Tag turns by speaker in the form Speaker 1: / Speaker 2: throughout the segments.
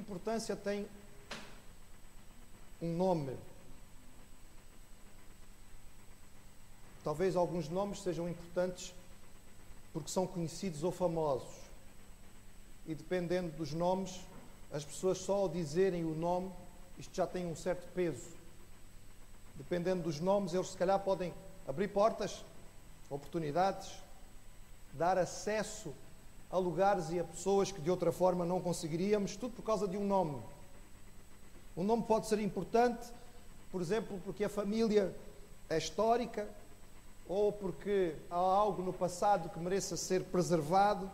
Speaker 1: importância tem um nome? Talvez alguns nomes sejam importantes porque são conhecidos ou famosos. E dependendo dos nomes, as pessoas só ao dizerem o nome, isto já tem um certo peso. Dependendo dos nomes, eles se calhar podem abrir portas, oportunidades, dar acesso a lugares e a pessoas que de outra forma não conseguiríamos, tudo por causa de um nome. Um nome pode ser importante, por exemplo, porque a família é histórica, ou porque há algo no passado que mereça ser preservado.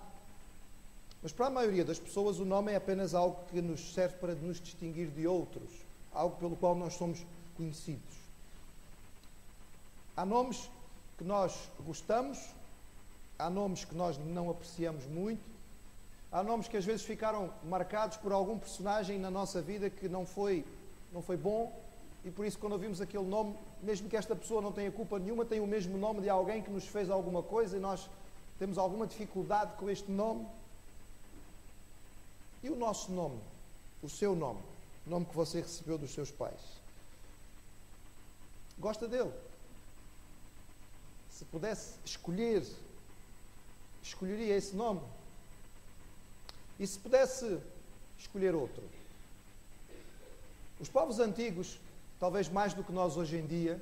Speaker 1: Mas para a maioria das pessoas o nome é apenas algo que nos serve para nos distinguir de outros, algo pelo qual nós somos conhecidos. Há nomes que nós gostamos, há nomes que nós não apreciamos muito, há nomes que às vezes ficaram marcados por algum personagem na nossa vida que não foi bom, e por isso quando ouvimos aquele nome, mesmo que esta pessoa não tenha culpa nenhuma, tem o mesmo nome de alguém que nos fez alguma coisa e nós temos alguma dificuldade com este nome. E o nosso nome, o seu nome, o nome que você recebeu dos seus pais? Gosta dele? Se pudesse escolher, escolheria esse nome? E se pudesse escolher outro? Os povos antigos, talvez mais do que nós hoje em dia,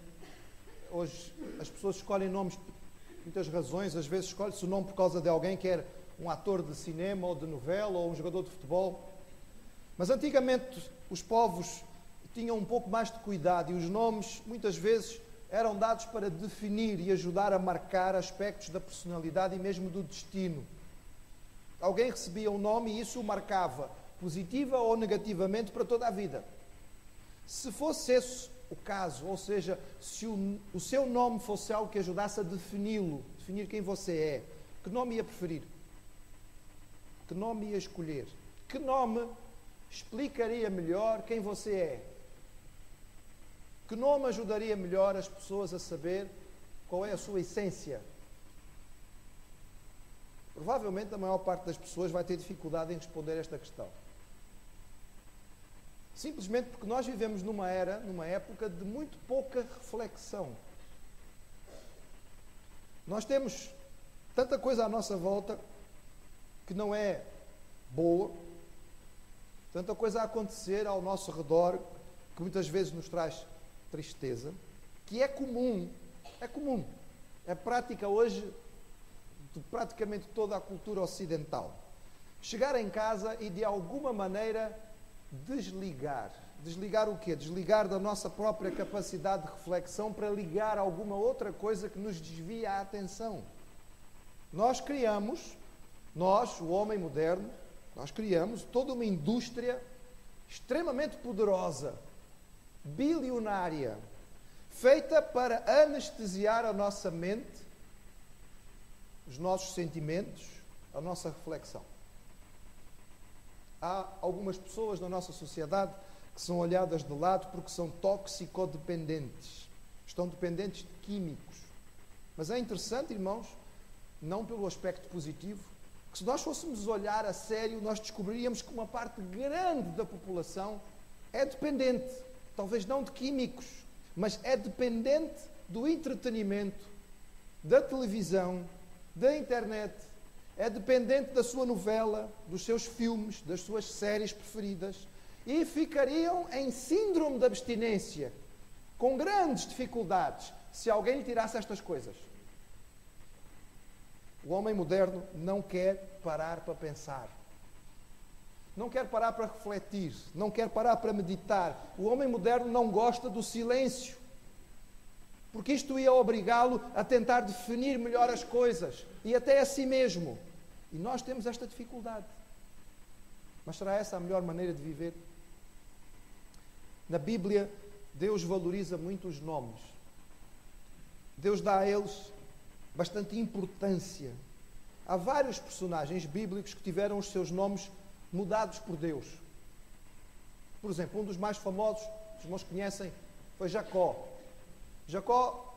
Speaker 1: hoje as pessoas escolhem nomes por muitas razões, às vezes escolhe-se o nome por causa de alguém que era um ator de cinema ou de novela ou um jogador de futebol. Mas antigamente os povos tinham um pouco mais de cuidado e os nomes muitas vezes eram dados para definir e ajudar a marcar aspectos da personalidade e mesmo do destino. Alguém recebia um nome e isso o marcava positiva ou negativamente para toda a vida. Se fosse esse o caso, ou seja, se o seu nome fosse algo que ajudasse a defini-lo, definir quem você é, que nome ia preferir? Que nome ia escolher? Que nome explicaria melhor quem você é? Que nome ajudaria melhor as pessoas a saber qual é a sua essência? Provavelmente a maior parte das pessoas vai ter dificuldade em responder esta questão. Simplesmente porque nós vivemos numa época de muito pouca reflexão. Nós temos tanta coisa à nossa volta que não é boa, tanta coisa a acontecer ao nosso redor que muitas vezes nos traz tristeza, que é comum, é prática hoje de praticamente toda a cultura ocidental. Chegar em casa e de alguma maneira desligar. Desligar o quê? Desligar da nossa própria capacidade de reflexão para ligar a alguma outra coisa que nos desvia a atenção. Nós, o homem moderno, nós criamos toda uma indústria extremamente poderosa, bilionária, feita para anestesiar a nossa mente, os nossos sentimentos, a nossa reflexão. Há algumas pessoas na nossa sociedade que são olhadas de lado porque são toxicodependentes. Estão dependentes de químicos. Mas é interessante, irmãos, não pelo aspecto positivo, que se nós fôssemos olhar a sério, nós descobriríamos que uma parte grande da população é dependente, talvez não de químicos, mas é dependente do entretenimento, da televisão, da internet, é dependente da sua novela, dos seus filmes, das suas séries preferidas, e ficariam em síndrome de abstinência, com grandes dificuldades, se alguém lhe tirasse estas coisas. O homem moderno não quer parar para pensar, não quer parar para refletir, não quer parar para meditar. O homem moderno não gosta do silêncio, porque isto ia obrigá-lo a tentar definir melhor as coisas, e até a si mesmo. E nós temos esta dificuldade. Mas será essa a melhor maneira de viver? Na Bíblia, Deus valoriza muito os nomes. Deus dá a eles bastante importância. Há vários personagens bíblicos que tiveram os seus nomes mudados por Deus. Por exemplo, um dos mais famosos, os irmãos conhecem, foi Jacó. Jacó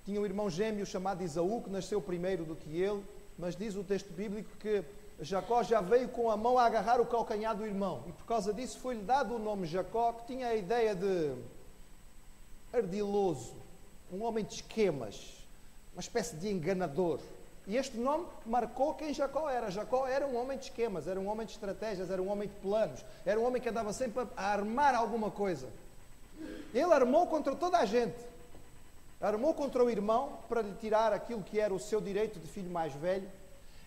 Speaker 1: tinha um irmão gêmeo chamado Esaú, que nasceu primeiro do que ele, mas diz o texto bíblico que Jacó já veio com a mão a agarrar o calcanhar do irmão. E por causa disso foi-lhe dado o nome Jacó, que tinha a ideia de ardiloso, um homem de esquemas, uma espécie de enganador. E este nome marcou quem Jacó era. Jacó era um homem de esquemas, era um homem de estratégias, era um homem de planos, era um homem que andava sempre a armar alguma coisa. Ele armou contra toda a gente. Armou contra o irmão para lhe tirar aquilo que era o seu direito de filho mais velho.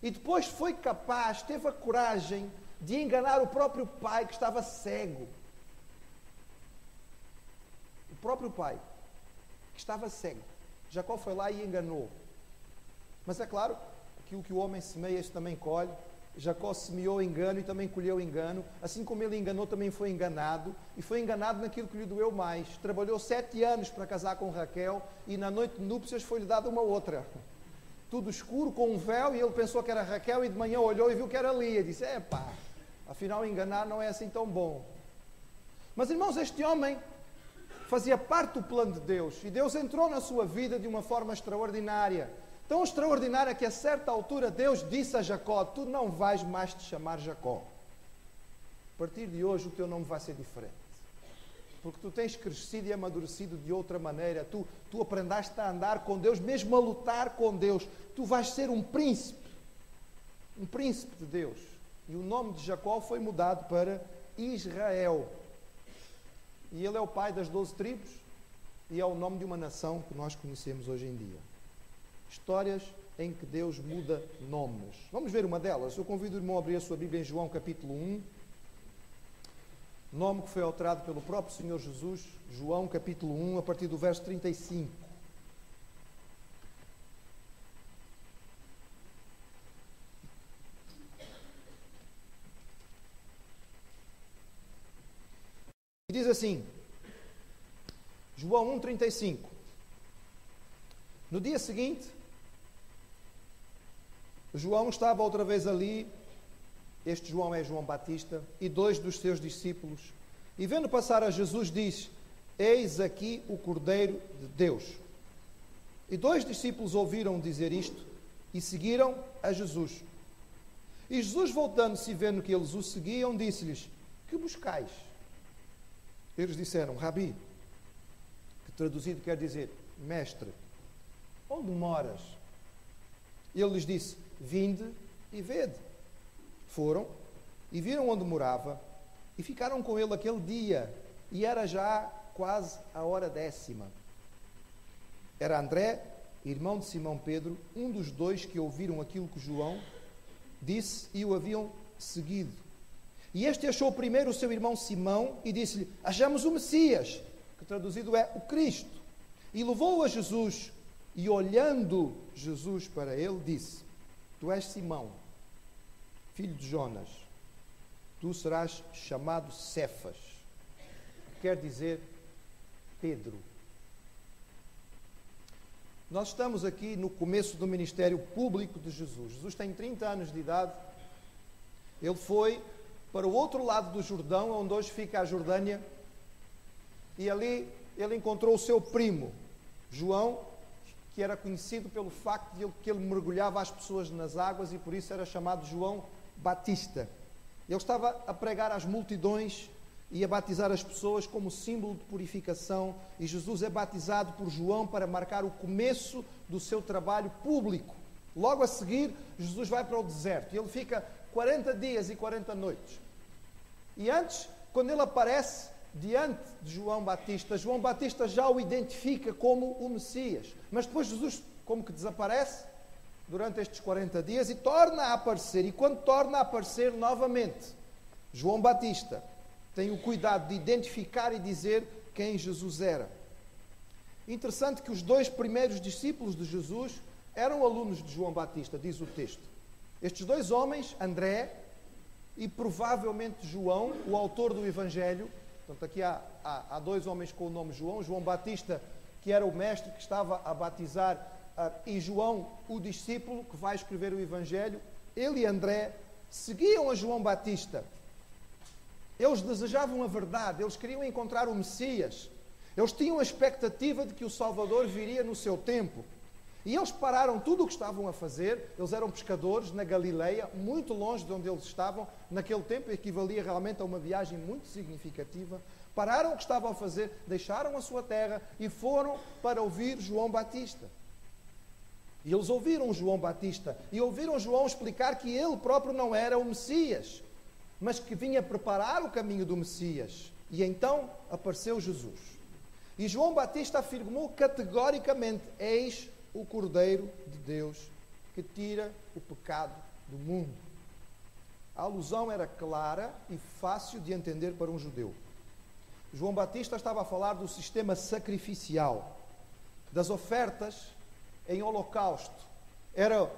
Speaker 1: E depois foi capaz, teve a coragem de enganar o próprio pai que estava cego. O próprio pai que estava cego. Jacó foi lá e enganou. Mas é claro, aquilo que o homem semeia, isso também colhe. Jacó semeou engano e também colheu engano. Assim como ele enganou, também foi enganado. E foi enganado naquilo que lhe doeu mais. Trabalhou 7 anos para casar com Raquel e na noite de núpcias foi-lhe dada uma outra. Tudo escuro, com um véu, e ele pensou que era Raquel e de manhã olhou e viu que era Lia. Disse, epá, afinal enganar não é assim tão bom. Mas irmãos, este homem fazia parte do plano de Deus. E Deus entrou na sua vida de uma forma extraordinária. Tão extraordinária que a certa altura Deus disse a Jacó, tu não vais mais te chamar Jacó. A partir de hoje o teu nome vai ser diferente. Porque tu tens crescido e amadurecido de outra maneira. Tu aprendeste a andar com Deus, mesmo a lutar com Deus. Tu vais ser um príncipe de Deus. E o nome de Jacó foi mudado para Israel. E ele é o pai das 12 tribos e é o nome de uma nação que nós conhecemos hoje em dia. Histórias em que Deus muda nomes. Vamos ver uma delas. Eu convido o irmão a abrir a sua Bíblia em João capítulo 1. Nome que foi alterado pelo próprio Senhor Jesus. João capítulo 1, a partir do verso 35. E diz assim, João 1,35. No dia seguinte, João estava outra vez ali, este João é João Batista, e 2 dos seus discípulos, e vendo passar a Jesus, diz, eis aqui o Cordeiro de Deus. E 2 discípulos ouviram dizer isto, e seguiram a Jesus. E Jesus, voltando-se e vendo que eles o seguiam, disse-lhes, que buscais? Eles disseram, Rabi, que traduzido quer dizer, mestre, onde moras? Ele lhes disse, vinde e vede. Foram e viram onde morava e ficaram com ele aquele dia. E era já quase a hora 10ª. Era André, irmão de Simão Pedro, um dos 2 que ouviram aquilo que João disse e o haviam seguido. E este achou primeiro o seu irmão Simão e disse-lhe, achamos o Messias, que traduzido é o Cristo. E levou-o a Jesus e olhando Jesus para ele, disse, tu és Simão, filho de Jonas, tu serás chamado Cefas, que quer dizer Pedro. Nós estamos aqui no começo do ministério público de Jesus. Jesus tem 30 anos de idade. Ele foi para o outro lado do Jordão, onde hoje fica a Jordânia, e ali ele encontrou o seu primo, João, que era conhecido pelo facto de que ele mergulhava as pessoas nas águas e por isso era chamado João Batista. Ele estava a pregar às multidões e a batizar as pessoas como símbolo de purificação, e Jesus é batizado por João para marcar o começo do seu trabalho público. Logo a seguir, Jesus vai para o deserto e ele fica 40 dias e 40 noites. E antes, quando ele aparece diante de João Batista já o identifica como o Messias. Mas depois Jesus como que desaparece durante estes 40 dias e torna a aparecer. E quando torna a aparecer novamente, João Batista tem o cuidado de identificar e dizer quem Jesus era. Interessante que os 2 primeiros discípulos de Jesus eram alunos de João Batista, diz o texto. Estes 2 homens, André e provavelmente João, o autor do Evangelho. Portanto, aqui há 2 homens com o nome João. João Batista, que era o mestre que estava a batizar, e João, o discípulo, que vai escrever o Evangelho. Ele e André seguiam a João Batista. Eles desejavam a verdade, eles queriam encontrar o Messias. Eles tinham a expectativa de que o Salvador viria no seu tempo. E eles pararam tudo o que estavam a fazer. Eles eram pescadores na Galileia, muito longe de onde eles estavam. Naquele tempo equivalia realmente a uma viagem muito significativa. Pararam o que estavam a fazer, deixaram a sua terra e foram para ouvir João Batista. E eles ouviram João Batista e ouviram João explicar que ele próprio não era o Messias, mas que vinha preparar o caminho do Messias. E então apareceu Jesus. E João Batista afirmou categoricamente: eis o Cordeiro de Deus que tira o pecado do mundo. A alusão era clara e fácil de entender para um judeu. João Batista estava a falar do sistema sacrificial, das ofertas em holocausto. Era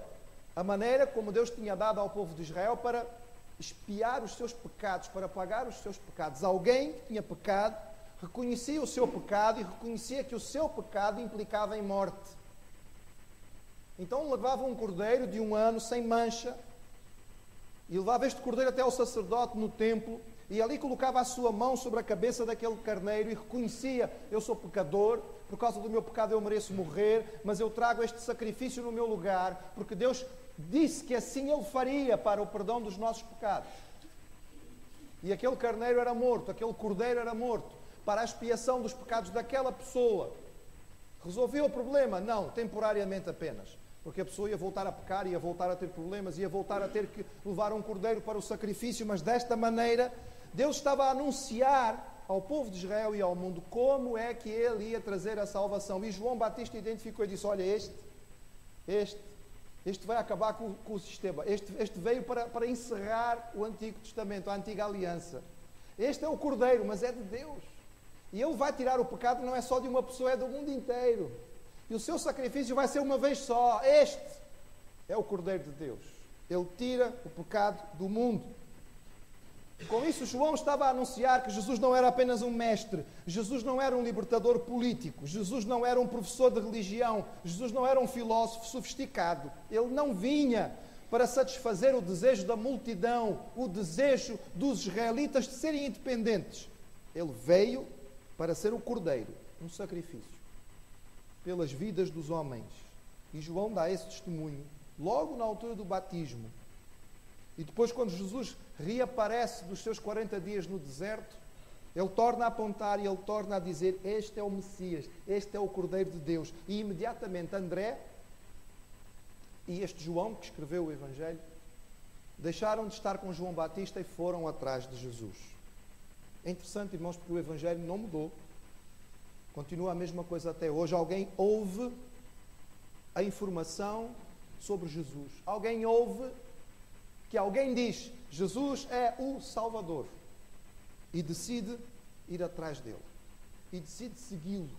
Speaker 1: a maneira como Deus tinha dado ao povo de Israel para expiar os seus pecados, para pagar os seus pecados. Alguém que tinha pecado reconhecia o seu pecado e reconhecia que o seu pecado implicava em morte. Então levava um cordeiro de 1 ano sem mancha e levava este cordeiro até ao sacerdote no templo e ali colocava a sua mão sobre a cabeça daquele carneiro e reconhecia: eu sou pecador, por causa do meu pecado eu mereço morrer, mas eu trago este sacrifício no meu lugar, porque Deus disse que assim Ele faria para o perdão dos nossos pecados. E aquele carneiro era morto, aquele cordeiro era morto, para a expiação dos pecados daquela pessoa. Resolveu o problema? Não, temporariamente apenas. Porque a pessoa ia voltar a pecar, ia voltar a ter problemas, ia voltar a ter que levar um cordeiro para o sacrifício, mas desta maneira Deus estava a anunciar ao povo de Israel e ao mundo como é que Ele ia trazer a salvação. E João Batista identificou e disse: olha, este vai acabar com o sistema. Este veio para encerrar o Antigo Testamento, a Antiga Aliança. Este é o Cordeiro, mas é de Deus. E Ele vai tirar o pecado, não é só de uma pessoa, é do mundo inteiro. E o seu sacrifício vai ser uma vez só. Este é o Cordeiro de Deus. Ele tira o pecado do mundo. Com isso, João estava a anunciar que Jesus não era apenas um mestre, Jesus não era um libertador político, Jesus não era um professor de religião, Jesus não era um filósofo sofisticado. Ele não vinha para satisfazer o desejo da multidão, o desejo dos israelitas de serem independentes. Ele veio para ser o Cordeiro, um sacrifício pelas vidas dos homens. E João dá esse testemunho logo na altura do batismo. E depois, quando Jesus reaparece dos seus 40 dias no deserto, ele torna a apontar e ele torna a dizer: este é o Messias, este é o Cordeiro de Deus. E imediatamente André e este João, que escreveu o Evangelho, deixaram de estar com João Batista e foram atrás de Jesus. É interessante, irmãos, porque o Evangelho não mudou. Continua a mesma coisa até hoje. Alguém ouve a informação sobre Jesus. Alguém ouve que alguém diz: Jesus é o Salvador. E decide ir atrás dele. E decide segui-lo.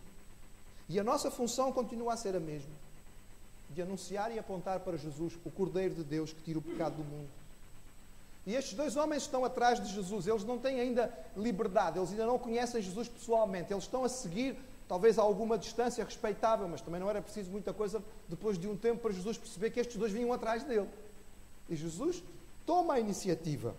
Speaker 1: E a nossa função continua a ser a mesma. De anunciar e apontar para Jesus, o Cordeiro de Deus que tira o pecado do mundo. E estes dois homens estão atrás de Jesus. Eles não têm ainda liberdade. Eles ainda não conhecem Jesus pessoalmente. Eles estão a seguir, talvez a alguma distância respeitável, mas também não era preciso muita coisa depois de um tempo para Jesus perceber que estes dois vinham atrás dele. E Jesus toma a iniciativa.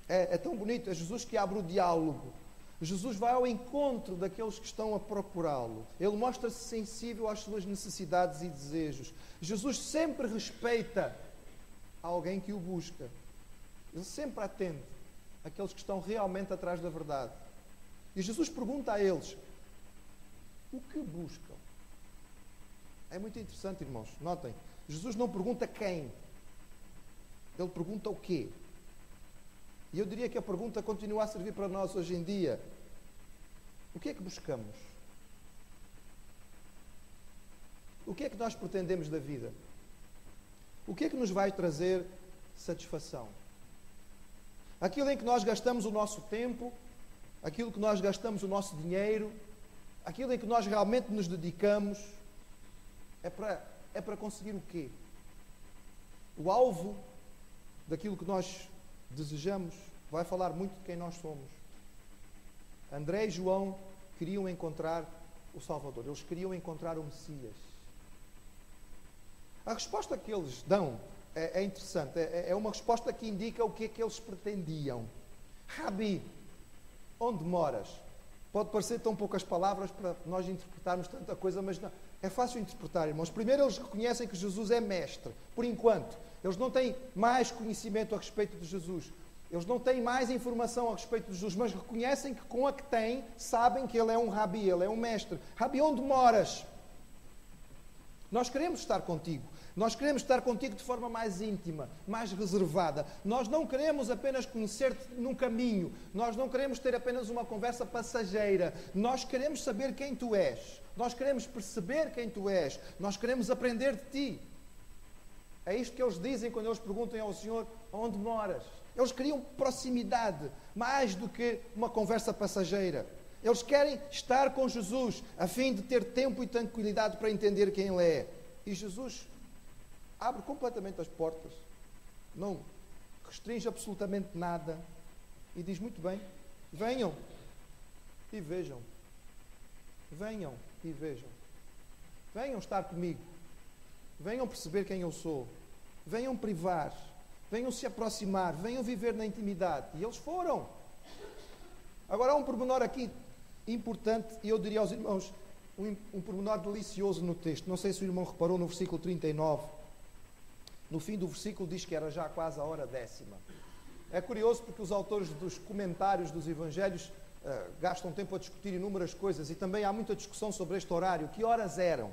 Speaker 1: É tão bonito. É Jesus que abre o diálogo. Jesus vai ao encontro daqueles que estão a procurá-lo. Ele mostra-se sensível às suas necessidades e desejos. Jesus sempre respeita alguém que o busca. Ele sempre atende àqueles que estão realmente atrás da verdade. E Jesus pergunta a eles: o que buscam? É muito interessante, irmãos. Notem, Jesus não pergunta quem. Ele pergunta o quê? E eu diria que a pergunta continua a servir para nós hoje em dia. O que é que buscamos? O que é que nós pretendemos da vida? O que é que nos vai trazer satisfação? Aquilo em que nós gastamos o nosso tempo, aquilo que nós gastamos o nosso dinheiro, aquilo em que nós realmente nos dedicamos, é para conseguir o quê? O alvo daquilo que nós desejamos vai falar muito de quem nós somos. André e João queriam encontrar o Salvador. Eles queriam encontrar o Messias. A resposta que eles dão é interessante. É uma resposta que indica o que é que eles pretendiam. Rabi, onde moras? Pode parecer tão poucas palavras para nós interpretarmos tanta coisa, mas não, É fácil interpretar, irmãos. Primeiro, eles reconhecem que Jesus é mestre, por enquanto. Eles não têm mais conhecimento a respeito de Jesus. Eles não têm mais informação a respeito de Jesus, mas reconhecem que com a que têm, sabem que ele é um rabi, ele é um mestre. Rabi, onde moras? Nós queremos estar contigo. Nós queremos estar contigo de forma mais íntima, mais reservada. Nós não queremos apenas conhecer-te num caminho. Nós não queremos ter apenas uma conversa passageira. Nós queremos saber quem tu és. Nós queremos perceber quem tu és. Nós queremos aprender de ti. É isto que eles dizem quando eles perguntam ao Senhor, onde moras? Eles queriam proximidade, mais do que uma conversa passageira. Eles querem estar com Jesus, a fim de ter tempo e tranquilidade para entender quem Ele é. E Jesus abre completamente as portas, não restringe absolutamente nada, e diz, muito bem, venham e vejam. Venham e vejam. Venham estar comigo. Venham perceber quem eu sou. Venham privar. Venham se aproximar. Venham viver na intimidade. E eles foram. Agora há um pormenor aqui importante, e eu diria aos irmãos, um pormenor delicioso no texto. Não sei se o irmão reparou no versículo 39. No fim do versículo diz que era já quase a hora 10ª. É curioso porque os autores dos comentários dos Evangelhos gastam tempo a discutir inúmeras coisas, e também há muita discussão sobre este horário. Que horas eram?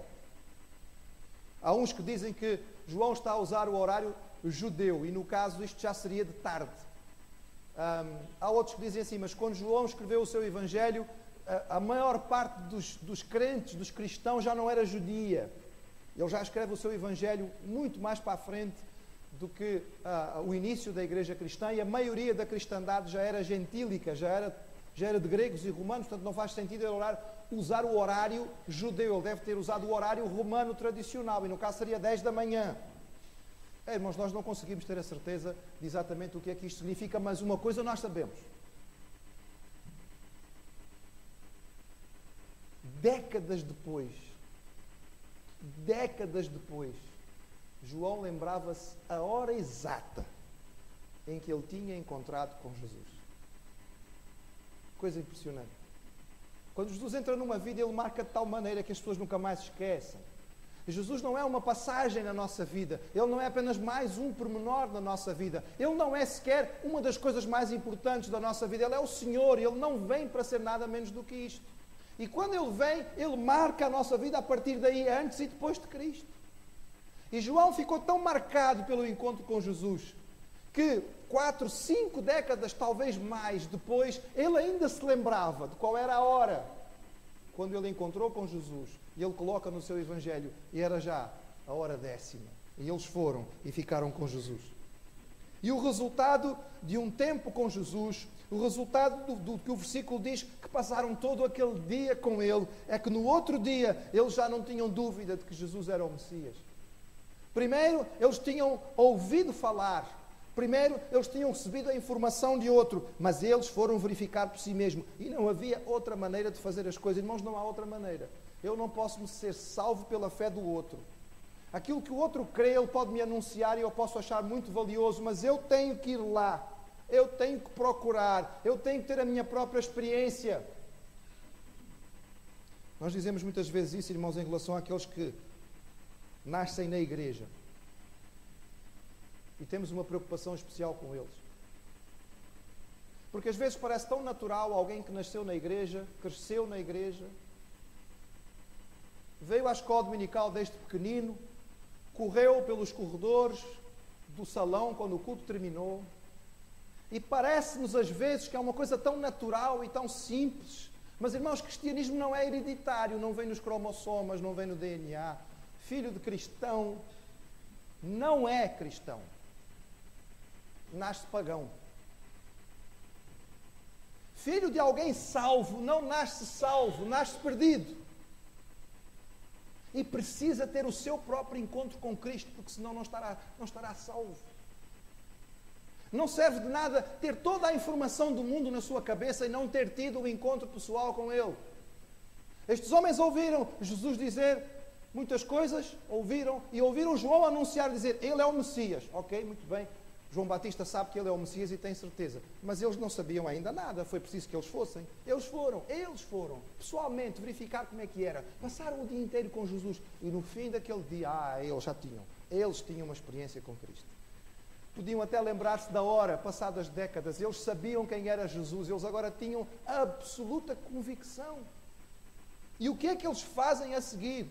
Speaker 1: Há uns que dizem que João está a usar o horário judeu, e no caso isto já seria de tarde. Há outros que dizem assim, mas quando João escreveu o seu Evangelho, a maior parte dos crentes, dos cristãos, já não era judia. Ele já escreve o seu Evangelho muito mais para a frente do que o início da igreja cristã, e a maioria da cristandade já era gentílica, já era de gregos e romanos, portanto não faz sentido ele usar o horário judeu. Ele deve ter usado o horário romano tradicional, e no caso seria 10 da manhã. Irmãos, nós não conseguimos ter a certeza de exatamente o que é que isto significa, mas uma coisa nós sabemos. Décadas depois, João lembrava-se a hora exata em que ele tinha encontrado com Jesus. Coisa impressionante. Quando Jesus entra numa vida, ele marca de tal maneira que as pessoas nunca mais se esquecem. Jesus não é uma passagem na nossa vida. Ele não é apenas mais um pormenor na nossa vida. Ele não é sequer uma das coisas mais importantes da nossa vida. Ele é o Senhor. Ele não vem para ser nada menos do que isto. E quando Ele vem, Ele marca a nossa vida a partir daí, antes e depois de Cristo. E João ficou tão marcado pelo encontro com Jesus, que 4, 5 décadas, talvez mais depois, ele ainda se lembrava de qual era a hora quando ele encontrou com Jesus. E ele coloca no seu Evangelho, e era já a hora 10ª. E eles foram e ficaram com Jesus. E o resultado de um tempo com Jesus, o resultado do que o versículo diz, que passaram todo aquele dia com Ele, é que no outro dia eles já não tinham dúvida de que Jesus era o Messias. Primeiro, eles tinham ouvido falar. Primeiro, eles tinham recebido a informação de outro, mas eles foram verificar por si mesmos. E não havia outra maneira de fazer as coisas. Irmãos, não há outra maneira. Eu não posso me ser salvo pela fé do outro. Aquilo que o outro crê, ele pode me anunciar e eu posso achar muito valioso, mas eu tenho que ir lá. Eu tenho que procurar. Eu tenho que ter a minha própria experiência. Nós dizemos muitas vezes isso, irmãos, em relação àqueles que nascem na igreja. E temos uma preocupação especial com eles. Porque às vezes parece tão natural alguém que nasceu na igreja, cresceu na igreja, veio à escola dominical desde pequenino, correu pelos corredores do salão quando o culto terminou, e parece-nos às vezes que é uma coisa tão natural e tão simples. Mas, irmãos, cristianismo não é hereditário, não vem nos cromossomas, não vem no DNA. Filho de cristão não é cristão. Nasce pagão. Filho de alguém salvo não nasce salvo, nasce perdido. E precisa ter o seu próprio encontro com Cristo, porque senão não estará salvo. Não serve de nada ter toda a informação do mundo na sua cabeça e não ter tido um encontro pessoal com Ele. Estes homens ouviram Jesus dizer muitas coisas, ouviram João anunciar, dizer, Ele é o Messias. Ok, muito bem. João Batista sabe que ele é o Messias e tem certeza. Mas eles não sabiam ainda nada. Foi preciso que eles fossem. Eles foram, pessoalmente, verificar como é que era. Passaram o dia inteiro com Jesus. E no fim daquele dia, eles tinham uma experiência com Cristo. Podiam até lembrar-se da hora, passadas décadas. Eles sabiam quem era Jesus. Eles agora tinham absoluta convicção. E o que é que eles fazem a seguir?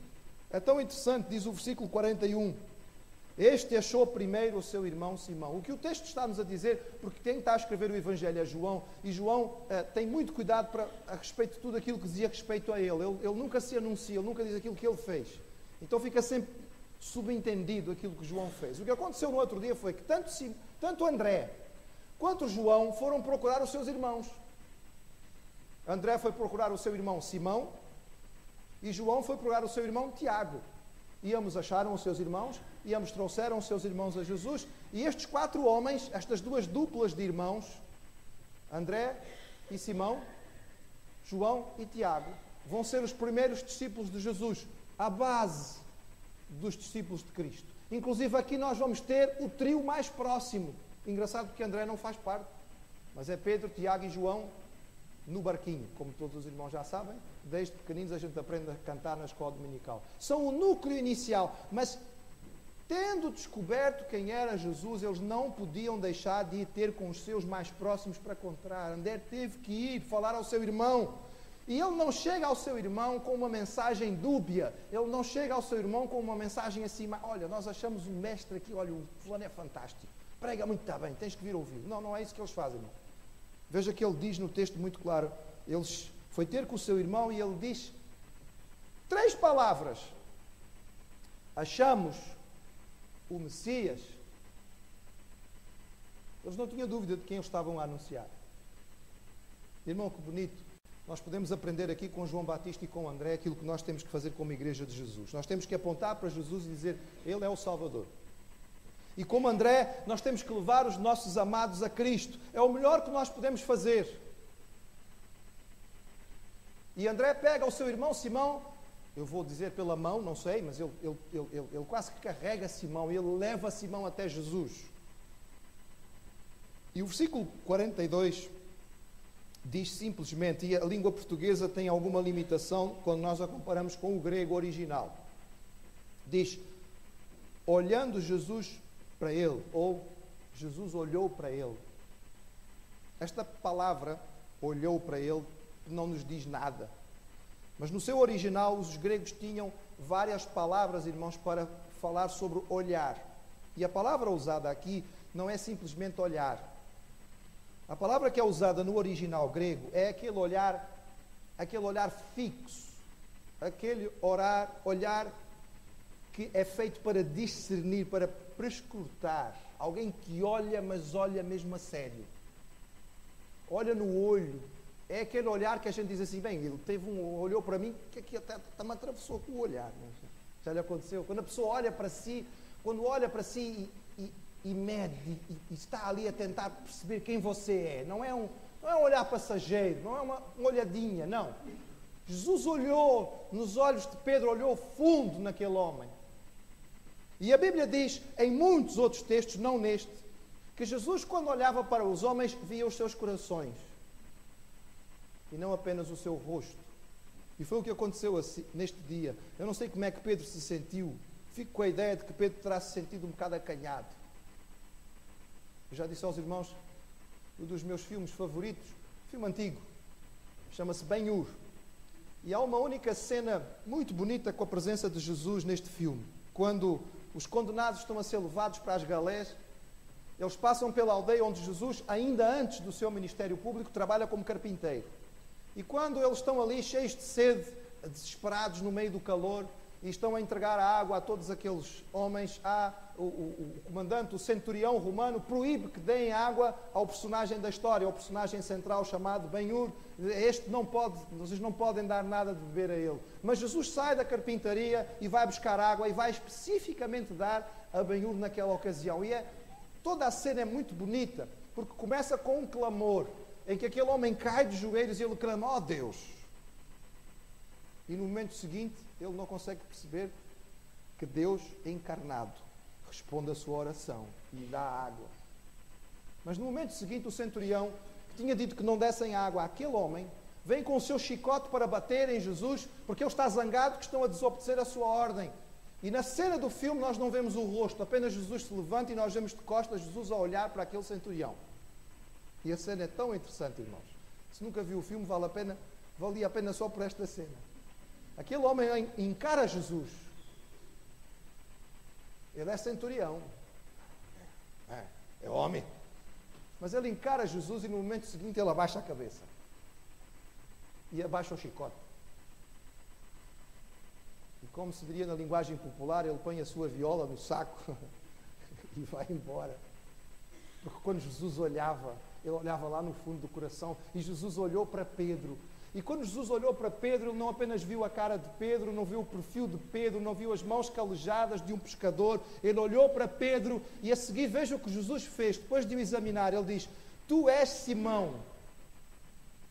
Speaker 1: É tão interessante, diz o versículo 41. Este achou primeiro o seu irmão Simão. O que o texto está-nos a dizer, porque quem está a escrever o Evangelho é João, e João tem muito cuidado a respeito de tudo aquilo que dizia respeito a ele. Ele nunca se anuncia, ele nunca diz aquilo que ele fez. Então fica sempre subentendido aquilo que João fez. O que aconteceu no outro dia foi que tanto André quanto João foram procurar os seus irmãos. André foi procurar o seu irmão Simão e João foi procurar o seu irmão Tiago. E ambos acharam os seus irmãos, e ambos trouxeram os seus irmãos a Jesus. E estes 4 homens, estas 2 duplas de irmãos, André e Simão, João e Tiago, vão ser os primeiros discípulos de Jesus, a base dos discípulos de Cristo. Inclusive aqui nós vamos ter o trio mais próximo. Engraçado porque André não faz parte, mas é Pedro, Tiago e João no barquinho, como todos os irmãos já sabem. Desde pequeninos a gente aprende a cantar na escola dominical. São o núcleo inicial, mas tendo descoberto quem era Jesus, eles não podiam deixar de ir ter com os seus mais próximos para encontrar. André teve que ir falar ao seu irmão. E ele não chega ao seu irmão com uma mensagem dúbia. Ele não chega ao seu irmão com uma mensagem assim, olha, nós achamos um mestre aqui, olha, o fulano é fantástico, prega muito, está bem, tens que vir ouvir. Não é isso que eles fazem, irmão. Veja que ele diz no texto muito claro, foi ter com o seu irmão e ele diz 3 palavras. Achamos o Messias. Eles não tinham dúvida de quem eles estavam a anunciar. Irmão, que bonito. Nós podemos aprender aqui com João Batista e com André aquilo que nós temos que fazer como Igreja de Jesus. Nós temos que apontar para Jesus e dizer, Ele é o Salvador. E como André, nós temos que levar os nossos amados a Cristo. É o melhor que nós podemos fazer. E André pega o seu irmão Simão, eu vou dizer pela mão, não sei, mas ele quase que carrega Simão, ele leva Simão até Jesus. E o versículo 42 diz simplesmente, e a língua portuguesa tem alguma limitação quando nós a comparamos com o grego original. Diz, olhando Jesus para ele, ou Jesus olhou para ele. Esta palavra, olhou para ele, não nos diz nada. Mas no seu original, os gregos tinham várias palavras, irmãos, para falar sobre olhar. E a palavra usada aqui não é simplesmente olhar. A palavra que é usada no original grego é aquele olhar fixo, aquele olhar que é feito para discernir, para prescrutar. Alguém que olha, mas olha mesmo a sério. Olha no olho. É aquele olhar que a gente diz assim, bem, ele olhou para mim, que aqui até me atravessou com o olhar. Já lhe aconteceu? Quando a pessoa olha para si, e mede, e está ali a tentar perceber quem você é. Não é um olhar passageiro, não é uma olhadinha, não. Jesus olhou nos olhos de Pedro, olhou fundo naquele homem. E a Bíblia diz, em muitos outros textos, não neste, que Jesus, quando olhava para os homens, via os seus corações. E não apenas o seu rosto. E foi o que aconteceu neste dia. Eu não sei como é que Pedro se sentiu. Fico com a ideia de que Pedro terá se sentido um bocado acanhado. Eu já disse aos irmãos, um dos meus filmes favoritos, filme antigo, chama-se Ben-Hur. E há uma única cena muito bonita com a presença de Jesus neste filme. Quando os condenados estão a ser levados para as galés, eles passam pela aldeia onde Jesus, ainda antes do seu ministério público, trabalha como carpinteiro. E quando eles estão ali cheios de sede, desesperados no meio do calor, e estão a entregar a água a todos aqueles homens, o comandante, o centurião romano, proíbe que deem água ao personagem da história, ao personagem central chamado Ben-Hur. Vocês não podem dar nada de beber a ele. Mas Jesus sai da carpintaria e vai buscar água e vai especificamente dar a Ben-Hur naquela ocasião. E toda a cena é muito bonita, porque começa com um clamor, em que aquele homem cai de joelhos e ele clama, ó Deus! E no momento seguinte, ele não consegue perceber que Deus encarnado responde a sua oração e lhe dá água. Mas no momento seguinte, o centurião, que tinha dito que não dessem água àquele homem, vem com o seu chicote para bater em Jesus, porque ele está zangado que estão a desobedecer a sua ordem. E na cena do filme nós não vemos o rosto, apenas Jesus se levanta e nós vemos de costas Jesus a olhar para aquele centurião. E a cena é tão interessante, irmãos. Se nunca viu o filme, valia a pena só por esta cena. Aquele homem encara Jesus. Ele é centurião. É homem. Mas ele encara Jesus e no momento seguinte ele abaixa a cabeça. E abaixa o chicote. E como se diria na linguagem popular, ele põe a sua viola no saco e vai embora. Porque quando Jesus olhava, ele olhava lá no fundo do coração. E Jesus olhou para Pedro. E quando Jesus olhou para Pedro, ele não apenas viu a cara de Pedro, não viu o perfil de Pedro, não viu as mãos calejadas de um pescador. Ele olhou para Pedro e a seguir, veja o que Jesus fez. Depois de o examinar, ele diz: tu és Simão,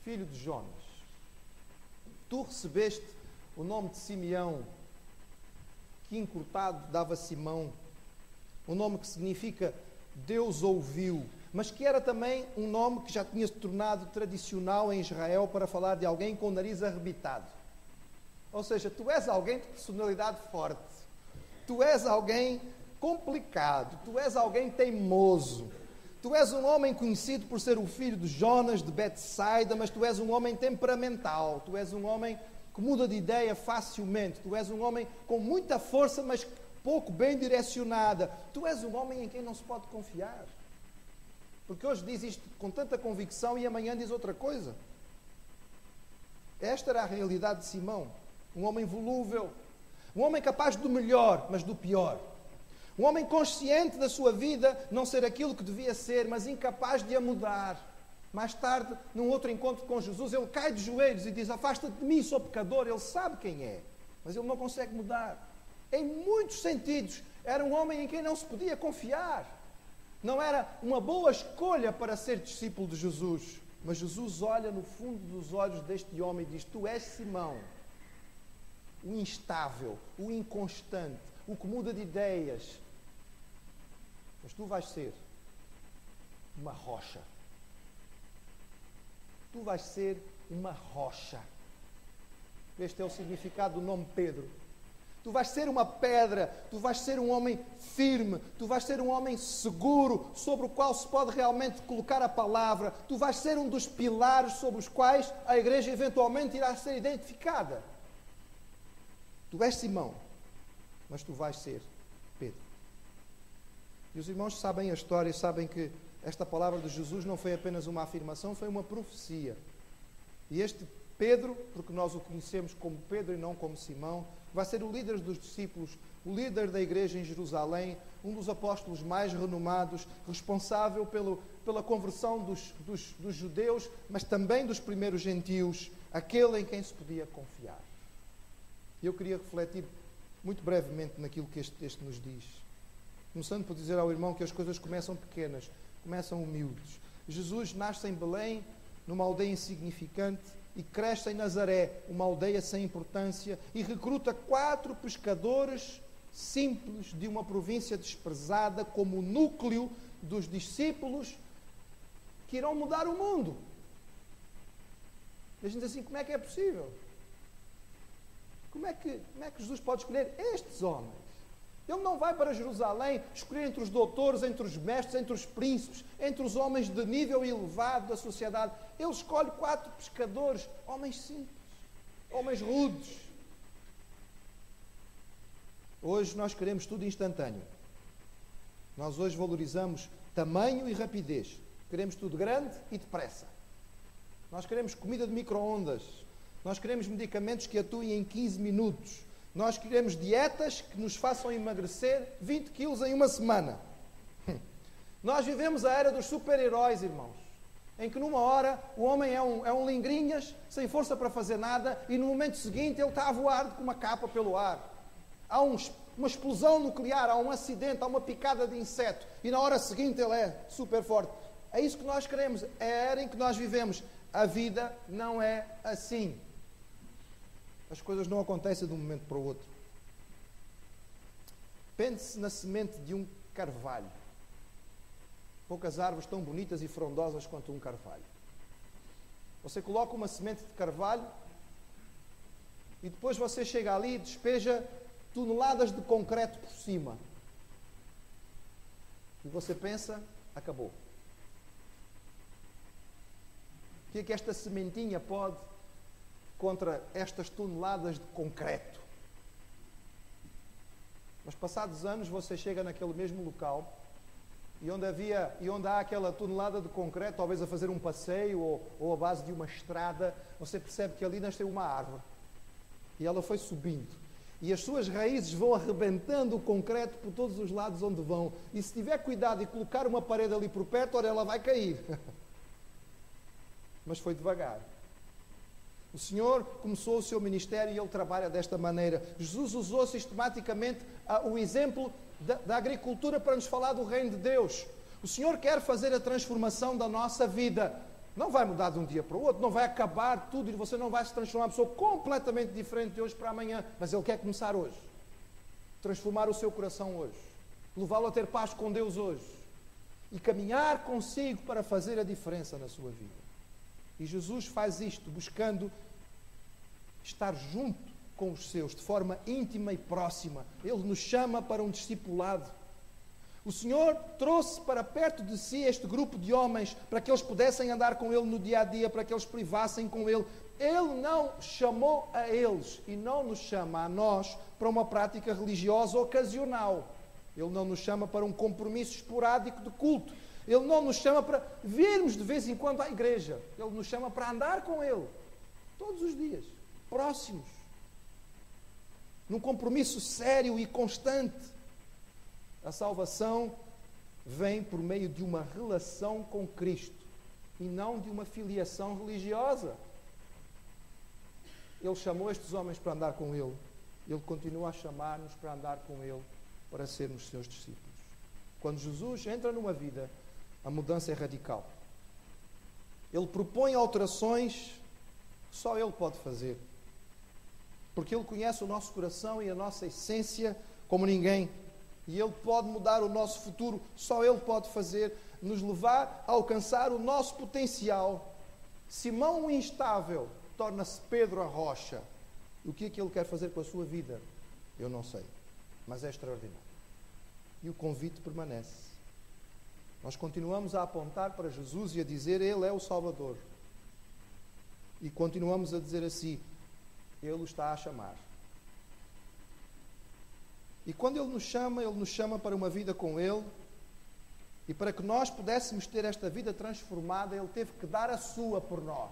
Speaker 1: filho de Jonas. Tu recebeste o nome de Simeão, que encurtado dava Simão, um nome que significa Deus ouviu, mas que era também um nome que já tinha se tornado tradicional em Israel para falar de alguém com o nariz arrebitado. Ou seja, tu és alguém de personalidade forte, tu és alguém complicado, tu és alguém teimoso, tu és um homem conhecido por ser o filho de Jonas, de Betsaida, mas tu és um homem temperamental, tu és um homem que muda de ideia facilmente, tu és um homem com muita força, mas pouco bem direcionada, tu és um homem em quem não se pode confiar. Porque hoje diz isto com tanta convicção e amanhã diz outra coisa. Esta era a realidade de Simão. Um homem volúvel. Um homem capaz do melhor, mas do pior. Um homem consciente da sua vida não ser aquilo que devia ser, mas incapaz de a mudar. Mais tarde, num outro encontro com Jesus, ele cai de joelhos e diz: afasta-te de mim, sou pecador. Ele sabe quem é, mas ele não consegue mudar. Em muitos sentidos, era um homem em quem não se podia confiar. Não era uma boa escolha para ser discípulo de Jesus. Mas Jesus olha no fundo dos olhos deste homem e diz: tu és Simão, o instável, o inconstante, o que muda de ideias. Mas tu vais ser uma rocha. Tu vais ser uma rocha. Este é o significado do nome Pedro. Tu vais ser uma pedra, tu vais ser um homem firme, tu vais ser um homem seguro, sobre o qual se pode realmente colocar a palavra. Tu vais ser um dos pilares sobre os quais a igreja eventualmente irá ser identificada. Tu és Simão, mas tu vais ser Pedro. E os irmãos sabem a história, sabem que esta palavra de Jesus não foi apenas uma afirmação, foi uma profecia. E este Pedro, porque nós o conhecemos como Pedro e não como Simão, vai ser o líder dos discípulos, o líder da igreja em Jerusalém, um dos apóstolos mais renomados, responsável pela conversão dos judeus, mas também dos primeiros gentios, aquele em quem se podia confiar. E eu queria refletir muito brevemente naquilo que este texto nos diz. Começando por dizer ao irmão que as coisas começam pequenas, começam humildes. Jesus nasce em Belém, numa aldeia insignificante, e cresce em Nazaré, uma aldeia sem importância, e recruta 4 pescadores simples de uma província desprezada como o núcleo dos discípulos que irão mudar o mundo. E a gente diz assim: como é que é possível? Como é que Jesus pode escolher estes homens? Ele não vai para Jerusalém escolher entre os doutores, entre os mestres, entre os príncipes, entre os homens de nível elevado da sociedade. Ele escolhe 4 pescadores, homens simples, homens rudes. Hoje nós queremos tudo instantâneo. Nós hoje valorizamos tamanho e rapidez. Queremos tudo grande e depressa. Nós queremos comida de micro-ondas. Nós queremos medicamentos que atuem em 15 minutos. Nós queremos dietas que nos façam emagrecer 20 quilos em uma semana. Nós vivemos a era dos super-heróis, irmãos, em que numa hora o homem é um lingrinhas, sem força para fazer nada, e no momento seguinte ele está a voar com uma capa pelo ar. Há uma explosão nuclear, há um acidente, há uma picada de inseto, e na hora seguinte ele é super forte. É isso que nós queremos, é a era em que nós vivemos. A vida não é assim. As coisas não acontecem de um momento para o outro. Pense na semente de um carvalho. poucas árvores tão bonitas e frondosas quanto um carvalho. Você coloca uma semente de carvalho e depois você chega ali e despeja toneladas de concreto por cima. E você pensa, acabou. O que é que esta sementinha pode contra estas toneladas de concreto? Mas passados anos você chega naquele mesmo local e onde há aquela tonelada de concreto, talvez a fazer um passeio ou a base de uma estrada, você percebe que ali nasceu uma árvore. E ela foi subindo. E as suas raízes vão arrebentando o concreto por todos os lados onde vão. E se tiver cuidado e colocar uma parede ali por perto, ora, ela vai cair. Mas foi devagar. O Senhor começou o seu ministério e Ele trabalha desta maneira. Jesus usou sistematicamente o exemplo da agricultura para nos falar do reino de Deus. O Senhor quer fazer a transformação da nossa vida. Não vai mudar de um dia para o outro, não vai acabar tudo e você não vai se transformar em uma pessoa completamente diferente de hoje para amanhã. Mas Ele quer começar hoje. Transformar o seu coração hoje. Levá-lo a ter paz com Deus hoje. E caminhar consigo para fazer a diferença na sua vida. E Jesus faz isto buscando estar junto com os seus, de forma íntima e próxima. Ele nos chama para um discipulado. O Senhor trouxe para perto de si este grupo de homens para que eles pudessem andar com Ele no dia a dia, para que eles privassem com Ele. Ele não chamou a eles e não nos chama a nós para uma prática religiosa ocasional. Ele não nos chama para um compromisso esporádico de culto. Ele não nos chama para virmos de vez em quando à igreja. Ele nos chama para andar com Ele todos os dias, próximos, num compromisso sério e constante. A salvação vem por meio de uma relação com Cristo e não de uma filiação religiosa. Ele chamou estes homens para andar com Ele. Ele continua a chamar-nos para andar com Ele, para sermos seus discípulos. Quando Jesus entra numa vida, a mudança é radical. Ele propõe alterações que só Ele pode fazer. Porque Ele conhece o nosso coração e a nossa essência como ninguém. E Ele pode mudar o nosso futuro, só Ele pode fazer, nos levar a alcançar o nosso potencial. Simão o instável torna-se Pedro a rocha. O que é que Ele quer fazer com a sua vida? Eu não sei, mas é extraordinário. E o convite permanece. Nós continuamos a apontar para Jesus e a dizer, Ele é o Salvador. E continuamos a dizer assim, Ele o está a chamar. E quando Ele nos chama para uma vida com Ele. E para que nós pudéssemos ter esta vida transformada, Ele teve que dar a sua por nós.